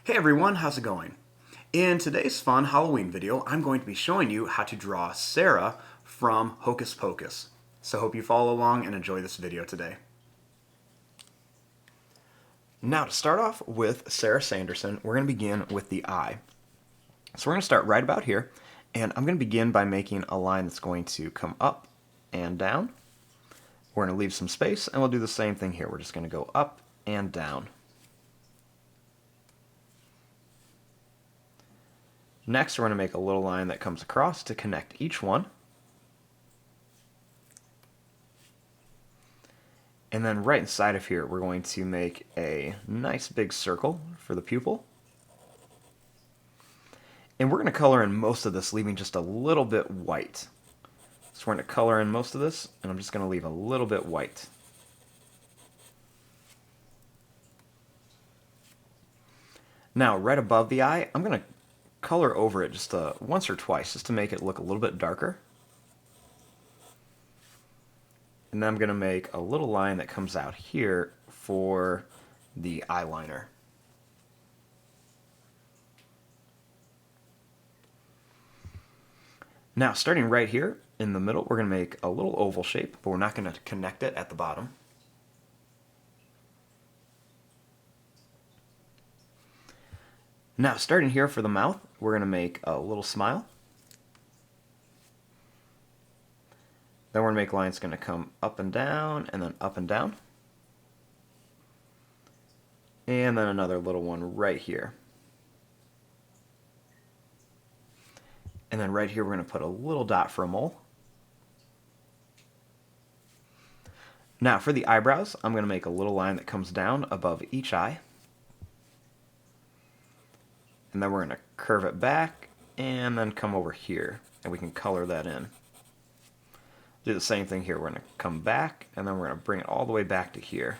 Hey everyone, how's it going? In today's fun Halloween video, I'm going to be showing you how to draw Sarah from Hocus Pocus. So hope you follow along and enjoy this video today. Now to start off with Sarah Sanderson, we're going to begin with the eye. So we're going to start right about here, and I'm going to begin by making a line that's going to come up and down. We're going to leave some space, and we'll do the same thing here. We're just going to go up and down. Next, we're going to make a little line that comes across to connect each one. And then right inside of here, we're going to make a nice big circle for the pupil. And we're going to color in most of this, leaving just a little bit white. So we're going to color in most of this, and I'm just going to leave a little bit white. Now, right above the eye, I'm going to color over it just once or twice, just to make it look a little bit darker. And then I'm going to make a little line that comes out here for the eyeliner. Now, starting right here in the middle, we're going to make a little oval shape, but we're not going to connect it at the bottom. Now, starting here for the mouth, we're going to make a little smile. Then we're going to make lines going to come up and down, and then up and down. And then another little one right here. And then right here we're going to put a little dot for a mole. Now for the eyebrows, I'm going to make a little line that comes down above each eye. And then we're going to curve it back and then come over here, and we can color that in. Do the same thing here. We're going to come back, and then we're going to bring it all the way back to here.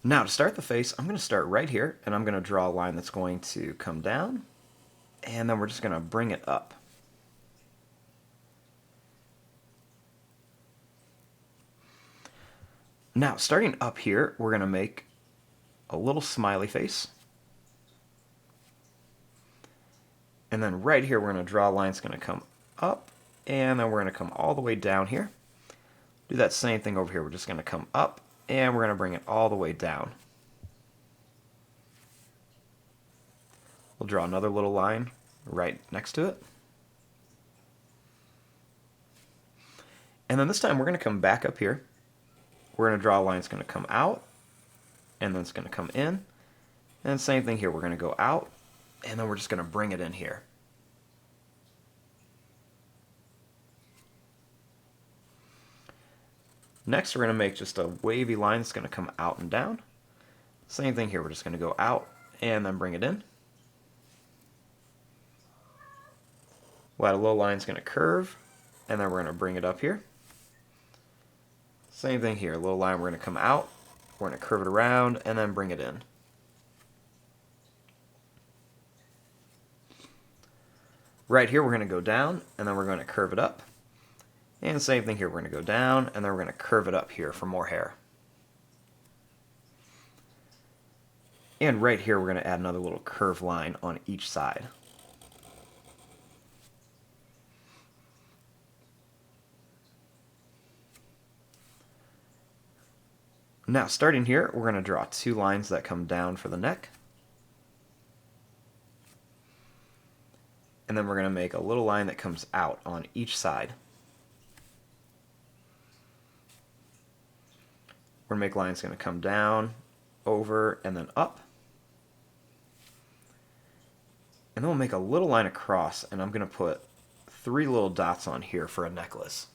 Now to start the face, I'm going to start right here, and I'm going to draw a line that's going to come down, and then we're just going to bring it up. Now, starting up here, we're going to make a little smiley face. And then right here, we're going to draw a line that's going to come up, and then we're going to come all the way down here. Do that same thing over here. We're just going to come up, and we're going to bring it all the way down. We'll draw another little line right next to it. And then this time, we're going to come back up here. We're going to draw a line that's going to come out, and then it's going to come in. And same thing here, we're going to go out, and then we're just going to bring it in here. Next, we're going to make just a wavy line that's going to come out and down. Same thing here, we're just going to go out and then bring it in. We'll add a little line that's going to curve, and then we're going to bring it up here. Same thing here, a little line, we're going to come out, we're going to curve it around, and then bring it in. Right here, we're going to go down, and then we're going to curve it up. And the same thing here, we're going to go down, and then we're going to curve it up here for more hair. And right here, we're going to add another little curved line on each side. Now, starting here, we're going to draw two lines that come down for the neck. And then we're going to make a little line that comes out on each side. We're going to make lines going to come down, over, and then up. And then we'll make a little line across, and I'm going to put 3 little dots on here for a necklace.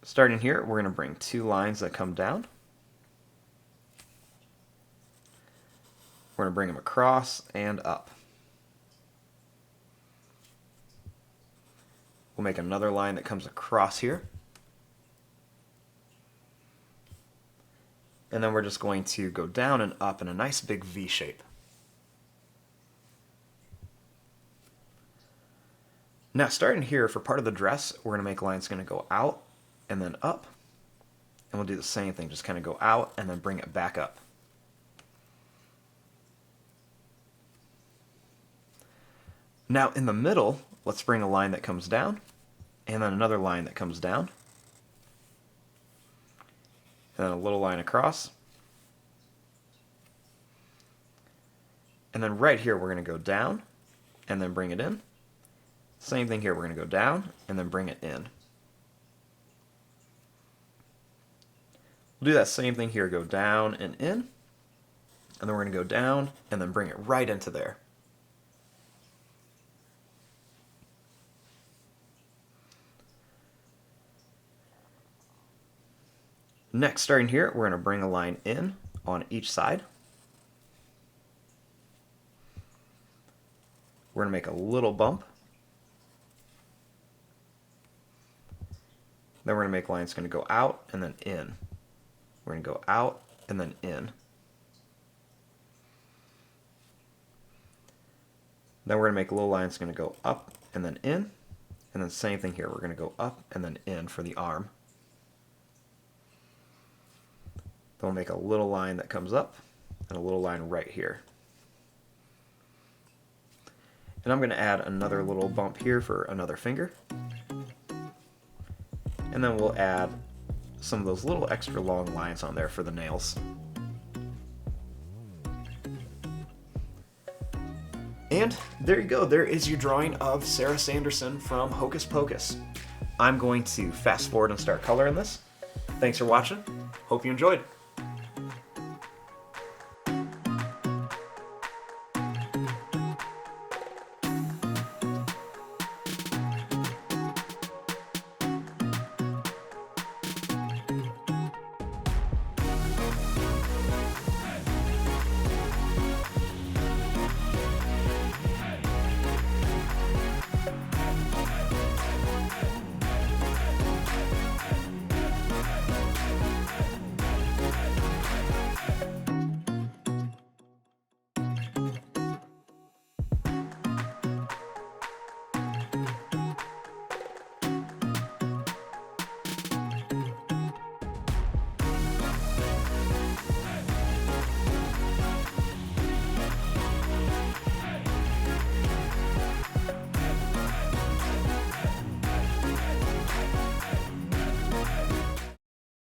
Starting here, we're going to bring 2 lines that come down. We're going to bring them across and up. We'll make another line that comes across here. And then we're just going to go down and up in a nice big V shape. Now starting here, for part of the dress, we're going to make lines going to go out and then up. And we'll do the same thing, just kind of go out and then bring it back up. Now in the middle, let's bring a line that comes down, and then another line that comes down, and then a little line across. And then right here we're going to go down and then bring it in. Same thing here, we're going to go down and then bring it in. We'll do that same thing here, go down and in, and then we're going to go down and then bring it right into there. Next, starting here, we're going to bring a line in on each side. We're going to make a little bump. Then we're going to make lines going to go out and then in. We're going to go out and then in. Then we're going to make little lines going to go up and then in. And then same thing here, we're going to go up and then in for the arm. Then we'll make a little line that comes up and a little line right here. And I'm going to add another little bump here for another finger. And then we'll add some of those little extra long lines on there for the nails. And there you go, there is your drawing of Sarah Sanderson from Hocus Pocus. I'm going to fast forward and start coloring this. Thanks for watching, hope you enjoyed.